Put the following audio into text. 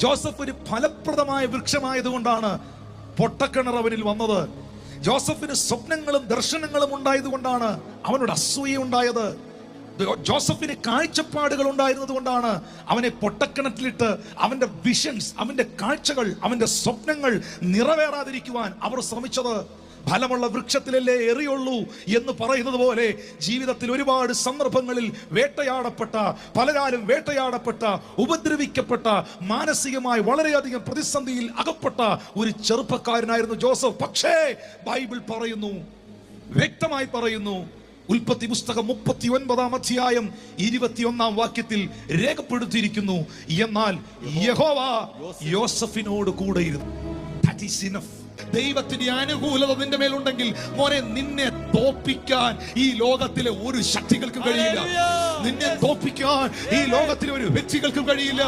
Joseph ഒരു ഫലപ്രദമായ വൃക്ഷമായതുകൊണ്ടാണ് പൊട്ടക്കിണർ അവനിൽ വന്നത്. ജോസഫിന് സ്വപ്നങ്ങളും ദർശനങ്ങളും ഉണ്ടായതുകൊണ്ടാണ് അവനോട് അസൂയ ഉണ്ടായത്. ജോസഫിന് കാഴ്ചപ്പാടുകൾ ഉണ്ടായിരുന്നത് കൊണ്ടാണ് അവനെ പൊട്ടക്കിണറ്റിലിട്ട് അവന്റെ വിഷൻസ്, അവന്റെ കാഴ്ചകൾ, അവന്റെ സ്വപ്നങ്ങൾ നിറവേറാതിരിക്കുവാൻ അവർ ശ്രമിച്ചത്. ഫലമുള്ള വൃക്ഷത്തിലല്ലേ എറിയുള്ളൂ എന്ന് പറയുന്നത് പോലെ ജീവിതത്തിൽ ഒരുപാട് സന്ദർഭങ്ങളിൽ വേട്ടയാടപ്പെട്ട, പലരാലും വേട്ടയാടപ്പെട്ട, ഉപദ്രവിക്കപ്പെട്ട, മാനസികമായി വളരെയധികം പ്രതിസന്ധിയിൽ അകപ്പെട്ട ഒരു ചെറുപ്പക്കാരനായിരുന്നു ജോസഫ്. പക്ഷേ ബൈബിൾ പറയുന്നു, വ്യക്തമായി പറയുന്നു, ഉൽപ്പത്തി പുസ്തകം 39-ാം അധ്യായം 21-ാം വാക്യത്തിൽ രേഖപ്പെടുത്തിയിരിക്കുന്നു, എന്നാൽ യഹോവ യോസഫിനോട് കൂടെയിരുന്നു. That is enough. ദൈവത്തിന്റെ അനുകൂലത നിന്റെ മേലുണ്ടെങ്കിൽ മോനെ, നിന്നെ തോപ്പിക്കാൻ ഈ ലോകത്തിലെ ഒരു ശക്തികൾക്കും കഴിയില്ല. നിന്നെ തോപ്പിക്കാൻ ഈ ലോകത്തിലെ ഒരു വ്യക്തികൾക്കും കഴിയില്ല.